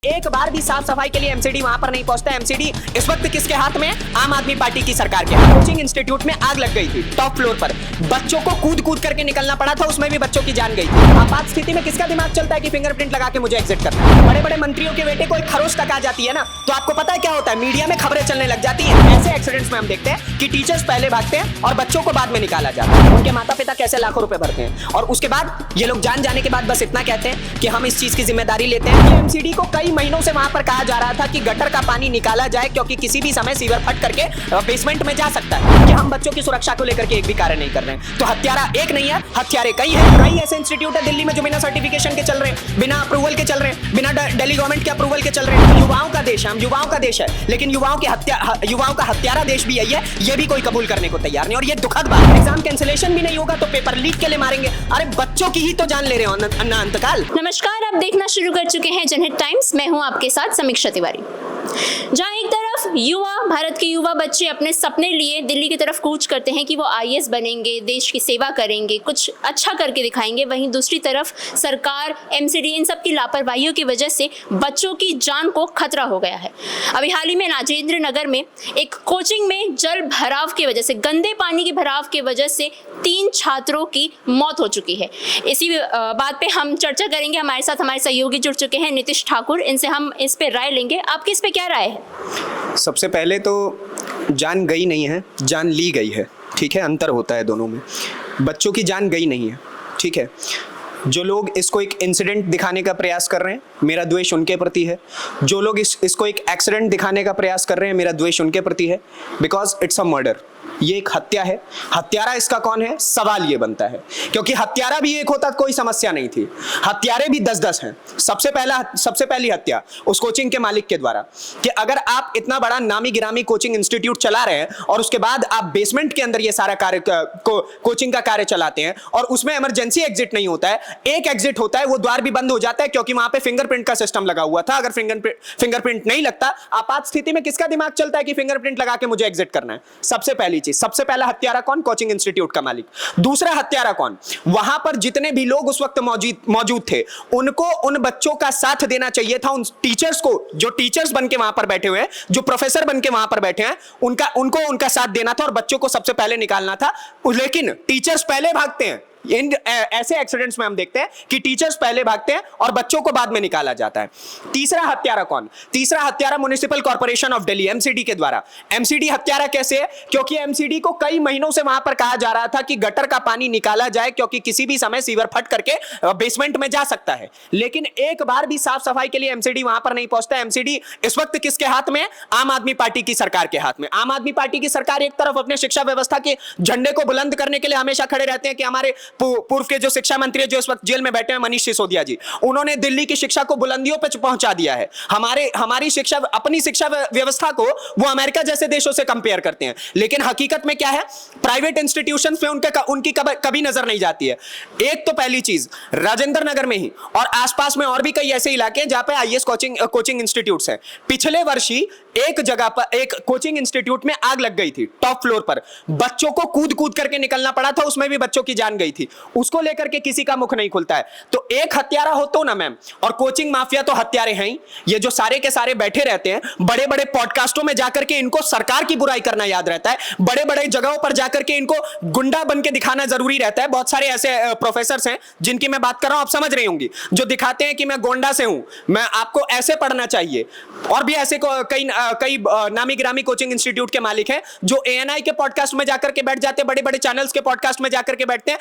एक बार भी साफ सफाई के लिए एमसीडी वहां पर नहीं पहुंचता। एमसीडी इस वक्त किसके हाथ में? आम आदमी पार्टी की सरकार के। कोचिंग इंस्टीट्यूट में आग लग गई थी टॉप फ्लोर पर, बच्चों को कूद कूद करके निकलना पड़ा था, उसमें भी बच्चों की जान गई थी। आपात स्थिति में किसका दिमाग चलता है कि फिंगरप्रिंट लगा के मुझे एग्जिट करना है? बड़े बड़े मंत्रियों के बेटे को एक खरोच तक आ जाती है ना, तो आपको पता है क्या होता है? मीडिया में खबरें चलने लग जाती है। ऐसे एक्सीडेंट्स में हम देखते हैं कि टीचर्स पहले भागते हैं और बच्चों को बाद में निकाला जाता है। उनके माता पिता कैसे लाखों रुपए भरते हैं और उसके बाद ये लोग जान जाने के बाद बस इतना कहते हैं कि हम इस चीज की जिम्मेदारी लेते हैं। कि एमसीडी को कई महीनों से वहां पर कहा जा रहा था कि गटर का पानी निकाला जाए क्योंकि किसी भी समय सीवर फट करके बेसमेंट में जा सकता है, कि हम बच्चों की सुरक्षा को लेकर के एक भी कार्य नहीं कर रहे हैं। तो हत्यारा एक नहीं है, हत्यारे कई हैं। कई ऐसे इंस्टीट्यूट है दिल्ली में जो बिना सर्टिफिकेशन के चल रहे हैं, बिना अप्रूवल के चल रहे हैं, बिना दिल्ली गवर्नमेंट के अप्रूवल के चल रहे हैं। युवाओं का देश है, हम युवाओं का देश है, लेकिन युवाओं का हत्यारा देश भी यही है, ये भी कोई कबूल करने को तैयार नहीं। और ये दुखद बात है। एग्जाम कैंसिलेशन भी नहीं होगा तो पेपर लीक के लिए मारेंगे। अरे बच्चों की ही तो जान ले रहे हो ना अंतकाल। नमस्कार, आप देखना शुरू कर चुके हैं जनहित टाइम्स। मैं हूं आपके साथ समीक्षा तिवारी। जहां एक तरफ युवा, भारत के युवा बच्चे अपने सपने लिए दिल्ली की तरफ कूच करते हैं कि वो आईएएस बनेंगे, देश की सेवा करेंगे, कुछ अच्छा करके दिखाएंगे, वहीं दूसरी तरफ सरकार, एमसीडी, इन सब की लापरवाहियों की वजह से बच्चों की जान को खतरा हो गया है। अभी हाल ही में राजेंद्र नगर में एक कोचिंग में जल भराव की वजह से, गंदे पानी के भराव की वजह से 3 छात्रों की मौत हो चुकी है। इसी बात पे हम चर्चा करेंगे। हमारे साथ हमारे सहयोगी जुड़ चुके हैं, नीतीश ठाकुर। इनसे हम इस पे राय लेंगे। आपकी इस पे क्या राय है? सबसे पहले तो जान गई नहीं है, जान ली गई है। ठीक है, अंतर होता है दोनों में। बच्चों की जान गई नहीं है, ठीक है। जो लोग इसको एक इंसिडेंट दिखाने का प्रयास कर रहे हैं, मेरा द्वेष उनके प्रति है। जो लोग इसको एक एक्सीडेंट दिखाने का प्रयास कर रहे हैं, मेरा द्वेष उनके प्रति है। बिकॉज इट्स अ मर्डर, ये एक हत्या है। हत्यारा इसका कौन है? सवाल ये बनता है, क्योंकि हत्यारा भी एक होता कोई समस्या नहीं थी, हत्यारे भी 10-10 हैं। सबसे पहली हत्या उस कोचिंग के मालिक के द्वारा, कि अगर आप इतना बड़ा नामी गिरामी कोचिंग इंस्टीट्यूट चला रहे हैं और उसके बाद आप बेसमेंट के अंदर ये सारा कार्य कोचिंग का कार्य चलाते हैं और उसमें इमरजेंसी एग्जिट नहीं होता है, एक एग्जिट होता है, वो द्वार भी बंद हो जाता है क्योंकि वहां पे फिंगरप्रिंट का सिस्टम लगा हुआ था। अगर फिंगरप्रिंट नहीं लगता, आपात स्थिति में किसका दिमाग चलता है कि फिंगरप्रिंट लगा के मुझे एग्जिट करना है? सबसे पहली चीज, सबसे पहला हत्यारा कौन? कोचिंग इंस्टीट्यूट का मालिक। दूसरा हत्यारा कौन? वहां पर जितने भी लोग उस वक्त मौजूद थे, उनको उन बच्चों का साथ देना चाहिए था, उन टीचर्स को, जो टीचर्स बन के वहां पर बैठे हुए हैं, जो प्रोफेसर बन के वहां पर बैठे हैं, उनको उनका साथ देना था और बच्चों को सबसे पहले निकालना था। लेकिन टीचर्स पहले भागते हैं। ऐसे एक्सीडेंट्स में हम देखते हैं कि टीचर्स पहले भागते हैं और बच्चों को बाद में निकाला जाता है। तीसरा हत्यारा कौन? तीसरा हत्यारा municipal corporation of Delhi, MCD के द्वारा। एमसीडी हत्यारा कैसे है? क्योंकि एमसीडी को कई महीनों से वहां पर कहा जा रहा था कि गटर का पानी निकाला जाए क्योंकि किसी भी समय सीवर फट करके बेसमेंट में जा सकता है, लेकिन एक बार भी साफ सफाई के लिए एमसीडी वहां पर नहीं पहुंचता। एमसीडी इस वक्त किसके हाथ में? आम आदमी पार्टी की सरकार के हाथ में। आम आदमी पार्टी की सरकार एक तरफ अपने शिक्षा व्यवस्था के झंडे को बुलंद करने के लिए हमेशा खड़े रहते हैं कि हमारे पूर्व के जो शिक्षा मंत्री है, जो इस वक्त जेल में बैठे हैं, मनीष सिसोदिया जी, उन्होंने दिल्ली की शिक्षा को बुलंदियों पर पहुंचा दिया है। हमारी शिक्षा, अपनी शिक्षा व्यवस्था को वो अमेरिका जैसे देशों से कंपेयर करते हैं, लेकिन हकीकत में क्या है? प्राइवेट इंस्टीट्यूशंस में उनकी कभी नजर नहीं जाती है। एक तो पहली चीज, राजेंद्र नगर में ही और आसपास में और भी कई ऐसे इलाके हैं जहां पे आईएएस कोचिंग इंस्टीट्यूट्स हैं। पिछले वर्ष ही एक जगह पर एक कोचिंग इंस्टीट्यूट में आग लग गई थी टॉप फ्लोर पर, बच्चों को कूद कूद करके निकलना पड़ा था, उसमें भी बच्चों की जान गई थी। उसको लेकर के किसी का मुख नहीं खुलता है। तो एक हत्यारा हो तो ना मैम, और कोचिंग माफिया तो हत्यारे हैं ही। ये जो सारे के सारे बैठे रहते हैं बड़े बड़े पॉडकास्टों में जाकर के, इनको सरकार की बुराई करना याद रहता है, बड़े बड़े जगहों पर जाकर के इनको गुंडा बन के दिखाना जरूरी रहता है। बहुत सारे ऐसे प्रोफेसर हैं जिनकी मैं बात कर रहा हूं, आप समझ रहे होंगे, जो दिखाते हैं कि मैं गोंडा से हूं, मैं आपको ऐसे पढ़ना चाहिए। और भी ऐसे कई नामी गिरामी कोचिंग इंस्टीट्यूट के मालिक हैं जो एएनआई के पॉडकास्ट में जाकर के बैठ जाते हैं, बड़े बड़े चैनल्स के पॉडकास्ट में जाकर के बैठते हैं,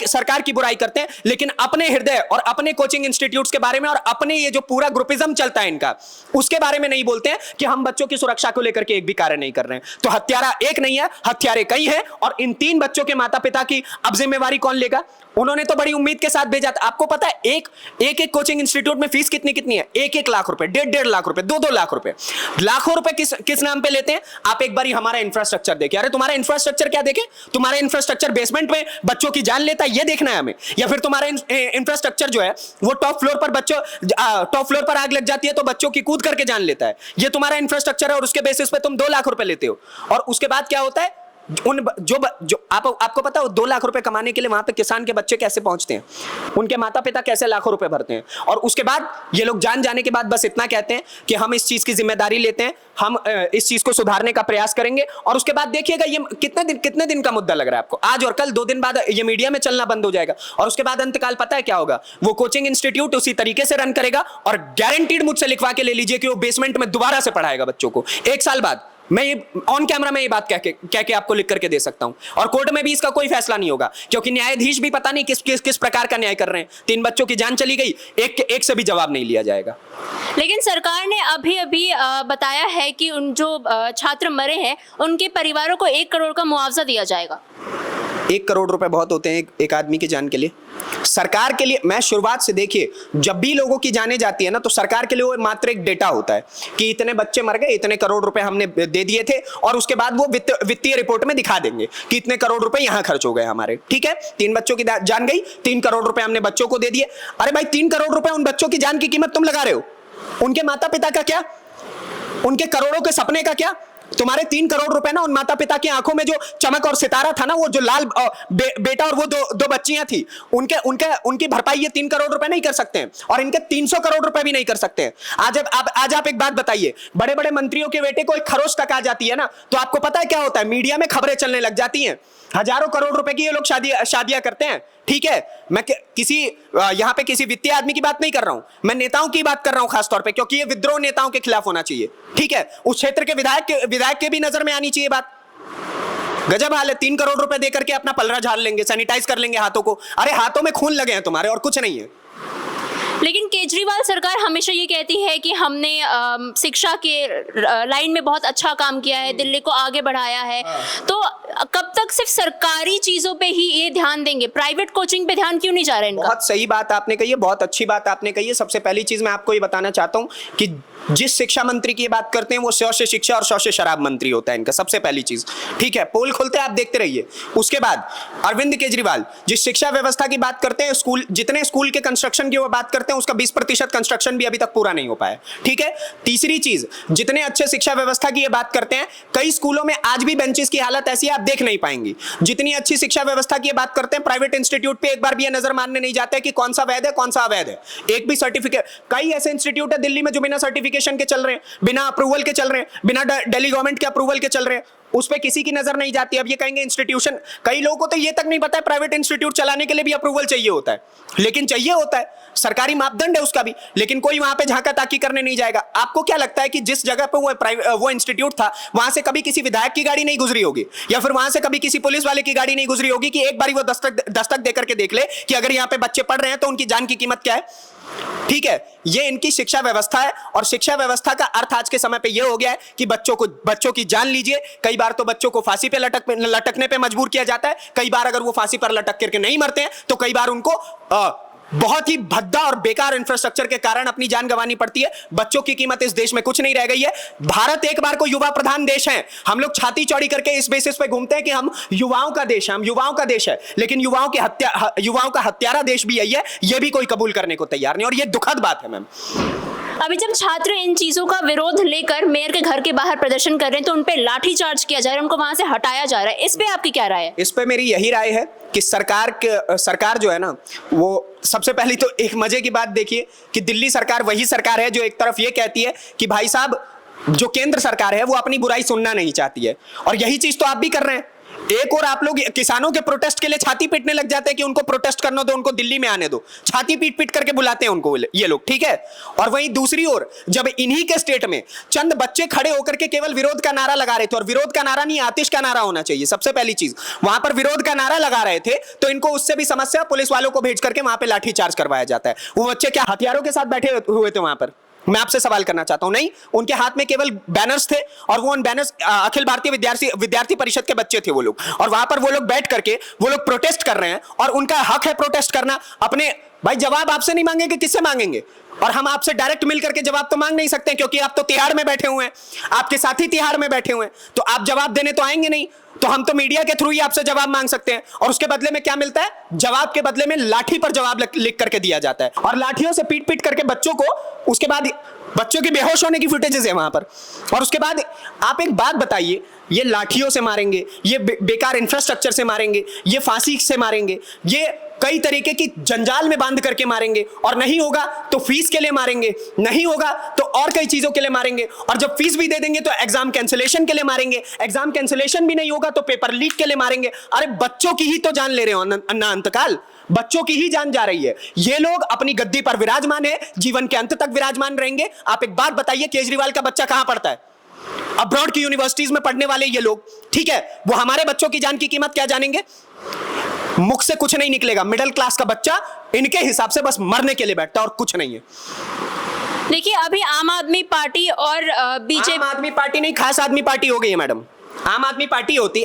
सरकार की बुराई करते हैं, लेकिन अपने हृदय और अपने कोचिंग इंस्टीट्यूट्स के बारे में और अपने ये जो पूरा ग्रुपिज्म चलता है इनका, उसके बारे में नहीं बोलते हैं कि हम बच्चों की सुरक्षा को लेकर के एक भी कार्य नहीं कर रहे हैं। तो हत्यारा एक नहीं है, हत्यारे कई हैं। और इन 3 बच्चों के माता पिता की अब जिम्मेवारी कौन लेगा? उन्होंने तो बड़ी उम्मीद के साथ भेजा था। आपको पता है एक कोचिंग इंस्टीट्यूट में फीस कितनी है? 1-1 लाख रुपए, 1.5 लाख रुपए, 2-2 लाख रुपए, लाखों रुपए किस नाम पे लेते हैं? आप एक बार हमारा इंफ्रास्ट्रक्चर देखें। अरे तुम्हारा इंफ्रास्ट्रक्चर क्या देखें? तुम्हारा इंफ्रास्ट्रक्चर बेसमेंट में बच्चों की जान लेता है, ये देखना है हमें? या फिर तुम्हारा इंफ्रास्ट्रक्चर जो है वो टॉप फ्लोर पर आग लग जाती है तो बच्चों की कूद करके जान लेता है? ये तुम्हारा इंफ्रास्ट्रक्चर है और उसके बेसिस पे तुम 2 लाख रुपए लेते हो। और उसके बाद क्या होता है? जो आपको पता है 2 लाख रुपए कमाने के लिए वहां पे किसान के बच्चे कैसे पहुंचते हैं, उनके माता पिता कैसे लाखों रुपए भरते हैं, और उसके बाद ये लोग जान जाने के बाद बस इतना कहते हैं कि हम इस चीज की जिम्मेदारी लेते हैं, हम इस चीज को सुधारने का प्रयास करेंगे, और उसके बाद देखिएगा ये कितने दिन का मुद्दा लग रहा है आपको, आज और कल 2 दिन बाद ये मीडिया में चलना बंद हो जाएगा, और उसके बाद अंतकाल पता है क्या होगा, वो कोचिंग इंस्टीट्यूट उसी तरीके से रन करेगा, और गारंटीड मुझसे लिखवा के ले लीजिए कि वो बेसमेंट में दोबारा से पढ़ाएगा बच्चों को 1 साल बाद। मैं ये ऑन कैमरा में ये बात कह के आपको लिख करके दे सकता हूं, और कोर्ट में भी इसका कोई फैसला नहीं होगा, क्योंकि न्यायाधीश भी पता नहीं किस प्रकार का न्याय कर रहे हैं। 3 बच्चों की जान चली गई, एक से भी जवाब नहीं लिया जाएगा। लेकिन सरकार ने अभी बताया है कि उन जो छात्र मरे हैं उनके परिवारों को 1 करोड़ का मुआवजा दिया जाएगा। 1 करोड़ रुपए बहुत होते हैं एक आदमी की जान के लिए। सरकार के लिए, मैं शुरुआत से देखिए, जब भी लोगों की जानें जाती है ना, तो सरकार के लिए वो मात्र एक डेटा होता है कि इतने बच्चे मर गए, इतने करोड़ रुपए हमने दे दिए थे, और उसके बाद वो वित्तीय रिपोर्ट में दिखा देंगे कि इतने करोड़ रुपए यहां खर्च हो गए हमारे। ठीक है, 3 बच्चों की जान गई, 3 करोड़ रुपए हमने बच्चों को दे दिए। अरे भाई, 3 करोड़ रुपए उन बच्चों की जान की कीमत तुम लगा रहे हो, उनके माता पिता का क्या, उनके करोड़ों के सपने का क्या? तुम्हारे 3 करोड़ रुपए ना उन माता पिता की आंखों में जो चमक और सितारा था ना, वो जो लाल बेटा और वो दो बच्चियां थी, उनकी भरपाई ये 3 करोड़ रुपए नहीं कर सकते हैं, और इनके 300 करोड़ रुपए भी नहीं कर सकते हैं। आज आप एक बात बताइए, बड़े बड़े मंत्रियों के बेटे को एक खरोच तक आ जाती है ना, तो आपको पता है क्या होता है, मीडिया में खबरें चलने लग जाती हैं, हजारों करोड़ रुपए की ये लोग शादियां करते हैं। ठीक है, मैं यहां पे किसी वित्तीय आदमी की बात नहीं कर रहा हूं, मैं नेताओं की बात कर रहा हूं खासतौर पे, क्योंकि ये विद्रोह नेताओं के खिलाफ होना चाहिए। ठीक है, उस क्षेत्र के विधायक के भी नजर में आनी चाहिए बात। गजब हाल है, 3 करोड़ रुपए देकर के अपना पलरा झाड़ लेंगे, सैनिटाइज कर लेंगे हाथों को। अरे हाथों में खून लगे हैं तुम्हारे, और कुछ नहीं है। लेकिन केजरीवाल सरकार हमेशा ये कहती है कि हमने शिक्षा के लाइन में बहुत अच्छा काम किया है, दिल्ली को आगे बढ़ाया है, तो कब तक सिर्फ सरकारी चीजों पे ही ये ध्यान देंगे, प्राइवेट कोचिंग पे ध्यान क्यों नहीं जा रहा है इनका? बहुत सही बात आपने कही है, बहुत अच्छी बात आपने कही है। सबसे पहली चीज मैं आपको ये बताना चाहता हूं कि जिस शिक्षा मंत्री की बात करते हैं वो 100 से शिक्षा और 100 से शराब मंत्री होता है इनका, सबसे पहली चीज। ठीक है, पोल खोलते हैं, आप देखते रहिए। उसके बाद अरविंद केजरीवाल जिस शिक्षा व्यवस्था की बात करते हैं, जितने स्कूल के कंस्ट्रक्शन की वो बात करते हैं, उसका 20% कंस्ट्रक्शन भी अभी तक पूरा नहीं हो पाया। ठीक है, तीसरी चीज, जितने अच्छे शिक्षा व्यवस्था की ये बात करते हैं, कई स्कूलों में आज भी बेंचेस की हालत ऐसी है आप देख नहीं पाएंगी। जितनी अच्छी शिक्षा व्यवस्था की ये बात करते हैं, प्राइवेट इंस्टीट्यूट पे एक बार भी ये नजर मानने नहीं जाते कि कौन सा वैध है कौन सा अवैध है। एक भी सर्टिफिकेट, कई ऐसे इंस्टीट्यूट है दिल्ली में जो बिना सर्टिफिकेशन के चल रहे हैं, बिना अप्रूवल के चल रहे हैं, बिना दिल्ली गवर्नमेंट के अप्रूवल के चल रहे हैं, उस पे किसी की नजर नहीं जाती। अब ये कहेंगे इंस्टीट्यूशन, कई लोगों को तो ये तक नहीं पता है प्राइवेट इंस्टीट्यूट चलाने के लिए भी अप्रूवल चाहिए होता है, लेकिन चाहिए होता है, सरकारी मापदंड है उसका भी, लेकिन कोई वहां पे झांका ताकी करने नहीं जाएगा। आपको क्या लगता है कि जिस जगह पे वो इंस्टीट्यूट था, वहां से कभी किसी विधायक की गाड़ी नहीं गुजरी होगी, या फिर वहां से कभी किसी पुलिस वाले की गाड़ी नहीं गुजरी होगी कि एक बारी वो दस्तक देकर के देख ले कि अगर यहाँ पे बच्चे पढ़ रहे हैं तो उनकी जान की कीमत क्या है? ठीक है, ये इनकी शिक्षा व्यवस्था है, और शिक्षा व्यवस्था का अर्थ आज के समय पे ये हो गया है कि बच्चों की जान लीजिए। कई बार तो बच्चों को फांसी पे लटकने पे मजबूर किया जाता है। कई बार अगर वो फांसी पर लटक करके नहीं मरते हैं तो कई बार उनको बहुत ही भद्दा और बेकार इंफ्रास्ट्रक्चर के कारण अपनी जान गंवानी पड़ती है। बच्चों की कीमत इस देश में कुछ नहीं रह गई है। भारत एक बार को युवा प्रधान देश है, हम लोग छाती चौड़ी करके इस बेसिस पे घूमते हैं कि हम युवाओं का देश है, हम युवाओं का देश है, लेकिन युवाओं का हत्यारा देश भी यही है, ये भी कोई कबूल करने को तैयार नहीं, और ये दुखद बात है मैम। अभी जब छात्र इन चीजों का विरोध लेकर मेयर के घर के बाहर प्रदर्शन कर रहे हैं तो उन पे लाठी चार्ज किया जा रहा है, उनको वहां से हटाया जा रहा है, इस पे आपकी क्या राय है? इस पे मेरी यही राय है कि सरकार जो है ना, वो सबसे पहली तो एक मजे की बात देखिए कि दिल्ली सरकार वही सरकार है जो एक तरफ ये कहती है कि भाई साहब जो केंद्र सरकार है वो अपनी बुराई सुनना नहीं चाहती है, और यही चीज तो आप भी कर रहे हैं। एक और आप लोग किसानों के प्रोटेस्ट के लिए छाती पीटने लग जाते हैं कि उनको प्रोटेस्ट करने दो, उनको दिल्ली में आने दो, छाती पीट पीट करके बुलाते हैं उनको ये लोग। ठीक है, और वहीं दूसरी ओर जब इन्हीं के स्टेट में चंद बच्चे खड़े होकर के केवल विरोध का नारा लगा रहे थे, और विरोध का नारा नहीं आतिश का नारा होना चाहिए, सबसे पहली चीज, वहां पर विरोध का नारा लगा रहे थे तो इनको उससे भी समस्या, पुलिस वालों को भेज करके वहां पे लाठी चार्ज करवाया जाता है। वो बच्चे क्या हथियारों के साथ बैठे हुए थे वहां पर? मैं आपसे सवाल करना चाहता हूं, नहीं, उनके हाथ में केवल बैनर्स थे, और वो उन बैनर्स अखिल भारतीय विद्यार्थी परिषद के बच्चे थे वो लोग, और वहां पर वो लोग बैठ करके वो लोग प्रोटेस्ट कर रहे हैं, और उनका हक है प्रोटेस्ट करना। अपने भाई जवाब आपसे नहीं मांगेंगे, किससे मांगेंगे? और हम आपसे डायरेक्ट मिल करके जवाब तो मांग नहीं सकते, क्योंकि आप तो तिहाड़ में बैठे हुए हैं, आपके साथी तिहाड़ में बैठे हुए हैं, तो आप जवाब देने तो आएंगे नहीं, तो हम तो मीडिया के थ्रू ही आपसे जवाब मांग सकते हैं। और उसके बदले में क्या मिलता है? जवाब के बदले में लाठी पर जवाब लिख करके दिया जाता है, और लाठियों से पीट पीट करके बच्चों को उसके बाद बच्चों के बेहोश होने की फुटेजेस है वहां पर। और उसके बाद आप एक बात बताइए, ये लाठियों से मारेंगे, ये बेकार इंफ्रास्ट्रक्चर से मारेंगे, ये फांसी से मारेंगे, ये कई तरीके की जंजाल में बांध करके मारेंगे, और नहीं होगा तो फीस के लिए मारेंगे, नहीं होगा तो और कई चीजों के लिए मारेंगे, और जब फीस भी दे देंगे तो एग्जाम कैंसिलेशन के लिए मारेंगे, एग्जाम कैंसिलेशन भी नहीं होगा तो पेपर लीक के लिए मारेंगे। अरे बच्चों की ही तो जान ले रहे हो अन्ना अंतकाल, बच्चों की ही जान जा रही है। ये लोग अपनी गद्दी पर विराजमान है, जीवन के अंत तक विराजमान रहेंगे। आप एक बात बताइए, केजरीवाल का बच्चा कहां पढ़ता है? अब्रॉड की यूनिवर्सिटीज में पढ़ने वाले ये लोग, ठीक है, वो हमारे बच्चों की जान की कीमत क्या जानेंगे? मुख से कुछ नहीं निकलेगा। मिडिल क्लास का बच्चा इनके हिसाब से बस मरने के लिए बैठता है और कुछ नहीं है। देखिए, अभी आम आदमी पार्टी और बीजेपी, आम आदमी पार्टी नहीं, खास आदमी पार्टी हो गई है मैडम। आम आदमी पार्टी होती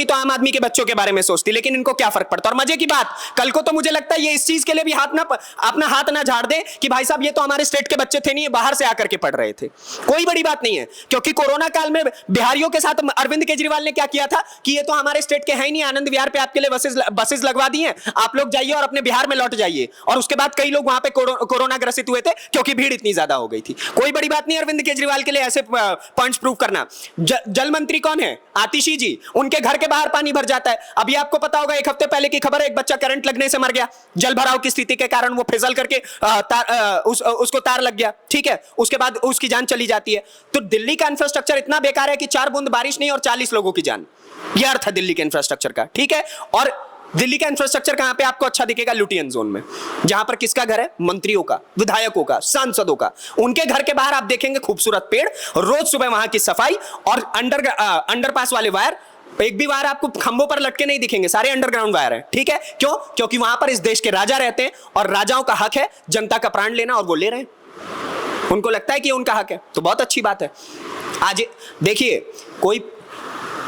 तो आम आदमी के बच्चों के बारे में सोचती, लेकिन इनको क्या फर्क पड़ता। और मजे की बात, कल को तो मुझे लगता है ये इस चीज के लिए भी अपना हाथ ना झाड़ दे कि भाई साहब ये तो हमारे स्टेट के बच्चे थे नहीं, ये बाहर से आकर के पढ़ रहे थे। कोई बड़ी बात नहीं है, क्योंकि कोरोना काल में बिहारियों के साथ अरविंद केजरीवाल ने क्या किया था कि ये तो हमारे स्टेट के हैं ही नहीं, आनंद विहार पे आपके लिए बसेस लगवा दी हैं, आप लोग जाइए और अपने बिहार में लौट जाइए। और उसके बाद कई लोग वहां पे कोरोना ग्रसित हुए थे क्योंकि भीड़ इतनी ज्यादा हो गई थी। कोई बड़ी बात नहीं अरविंद केजरीवाल के लिए ऐसे पॉइंट्स प्रूव करना। जल मंत्री कौन है? आतिशी जी। उनके घर के बाहर पानी भर जाता है। अभी आपको पता होगा, एक हफ्ते पहले की खबर है, एक बच्चा करंट लगने से मर गया, जल भराव की स्थिति के कारण। वो फिसल करके उसको तार लग गया, ठीक है, उसके बाद उसकी जान चली जाती है। तो दिल्ली का इंफ्रास्ट्रक्चर इतना बेकार है कि 4 बूंद बारिश नहीं और 40 लोगों की जान, यह अर्थ है दिल्ली के इंफ्रास्ट्रक्चर का, ठीक है। और दिल्ली का इंफ्रास्ट्रक्चर कहां पे आपको अच्छा दिखेगा? लुटियन जोन में, जहां पर किसका घर है? मंत्रियों का, विधायकों का, सांसदों का। उनके घर के बाहर आप देखेंगे खूबसूरत पेड़, रोज सुबह वहां की सफाई, और अंडरपास वाले वायर, एक भी वायर आपको खंभों पर लटके नहीं दिखेंगे, सारे अंडरग्राउंड वायर हैं, ठीक है। क्यों? क्योंकि वहां पर इस देश के राजा रहते हैं और राजाओं का हक है जनता का प्राण लेना, और वो ले रहे हैं। उनको लगता है कि उनका हक है, तो बहुत अच्छी बात है। आज देखिए,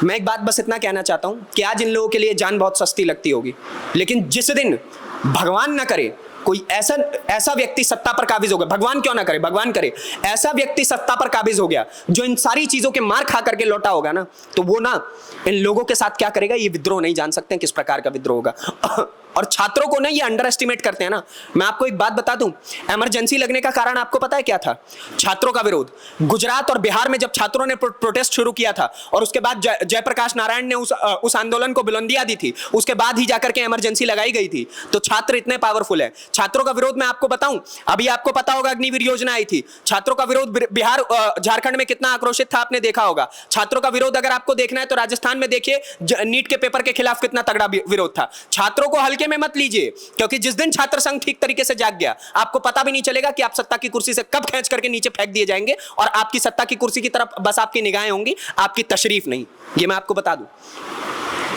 मैं एक बात बस इतना कहना चाहता हूं कि आज इन लोगों के लिए जान बहुत सस्ती लगती होगी, लेकिन जिस दिन भगवान ना करे कोई ऐसा व्यक्ति सत्ता पर काबिज हो गया, भगवान क्यों ना करे, भगवान करे, ऐसा व्यक्ति सत्ता पर काबिज हो गया जो इन सारी चीजों के मार खा करके लौटा होगा ना, तो वो ना इन लोगों के साथ क्या करेगा, ये विद्रोह नहीं जान सकते हैं किस प्रकार का विद्रोह होगा। और छात्रों को ना ये अंडर एस्टिमेट करते हैं ना। मैं आपको एक बात बता दूं, इमरजेंसी लगने का कारण आपको पता है क्या था? छात्रों का विरोध। गुजरात और बिहार में जब छात्रों ने प्रोटेस्ट शुरू किया था और उसके बाद जयप्रकाश नारायण ने उस आंदोलन को बुलंदियां दी थी, उसके बाद ही जाकर के इमरजेंसी लगाई गई थी। तो छात्र इतने पावरफुल है। छात्रों का विरोध मैं आपको बताऊं, अभी आपको पता होगा अग्निवीर योजना आई थी, छात्रों का विरोध बिहार झारखंड में कितना आक्रोशित था आपने देखा होगा। छात्रों का विरोध अगर आपको देखना है तो राजस्थान में देखिए, नीट के पेपर के खिलाफ कितना तगड़ा विरोध था। छात्रों को हल्के में मत लीजिए, क्योंकि जिस दिन छात्र संघ ठीक तरीके से जाग गया, आपको पता भी नहीं चलेगा कि आप सत्ता की कुर्सी से कब खींच करके नीचे फेंक दिए जाएंगे, और आपकी सत्ता की कुर्सी की तरफ बस आपकी निगाहें होंगी, आपकी तशरीफ नहीं। ये मैं आपको बता दूं।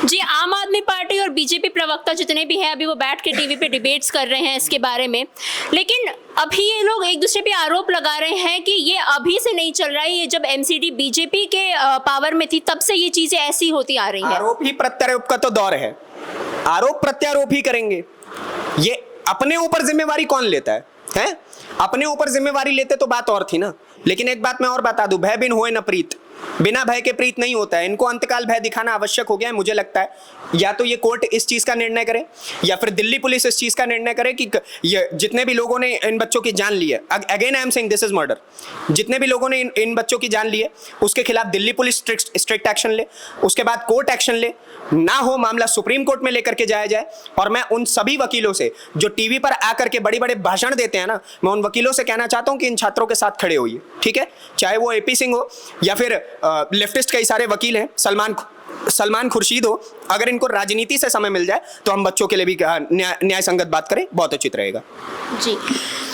जी, आम आदमी पार्टी और बीजेपी प्रवक्ता जितने भी हैं अभी वो बैठ के टीवी पे डिबेट्स कर रहे हैं इसके बारे में, लेकिन अभी ये लोग एक दूसरे पे आरोप लगा रहे हैं कि ये अभी से नहीं चल रहा है, ये जब एमसीडी बीजेपी के पावर में थी तब से ये चीजें ऐसी होती आ रही हैं। आरोप ही प्रत्यारोप का तो दौर है, आरोप प्रत्यारोप ही करेंगे। ये अपने ऊपर जिम्मेवारी कौन लेता है? अपने ऊपर जिम्मेवारी लेते तो बात और थी ना। लेकिन एक बात मैं और बता दूं, भय बिन होए न प्रीत, बिना भय के प्रीत नहीं होता है। इनको अंतकाल भय दिखाना आवश्यक हो गया है, मुझे लगता है। या तो ये कोर्ट इस चीज का निर्णय करे, या फिर दिल्ली पुलिस इस चीज का निर्णय करे कि ये जितने भी लोगों ने इन बच्चों की जान ली है, again I am saying this is murder, जितने भी लोगों ने इन बच्चों की जान ली है उसके खिलाफ दिल्ली पुलिस स्ट्रिक्ट एक्शन ले, उसके बाद कोर्ट एक्शन ले, ना हो मामला सुप्रीम कोर्ट में लेकर के जाया जाए। और मैं उन सभी वकीलों से जो टीवी पर आकर के बड़े बड़े भाषण देते हैं ना, मैं उन वकीलों से कहना चाहता हूं कि इन छात्रों के साथ खड़े होइए, ठीक है। चाहे वो एपी सिंह हो या फिर लेफ्टिस्ट कई सारे वकील हैं, सलमान खुर्शीद हो, अगर इनको राजनीति से समय मिल जाए तो हम बच्चों के लिए भी न्याय संगत बात करें, बहुत उचित रहेगा। जी,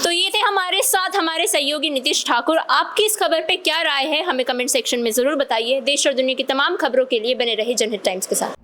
तो ये थे हमारे साथ हमारे सहयोगी नीतीश ठाकुर। आपकी इस खबर पे क्या राय है हमें कमेंट सेक्शन में जरूर बताइए। देश और दुनिया की तमाम खबरों के लिए बने रहे जनहित टाइम्स के साथ।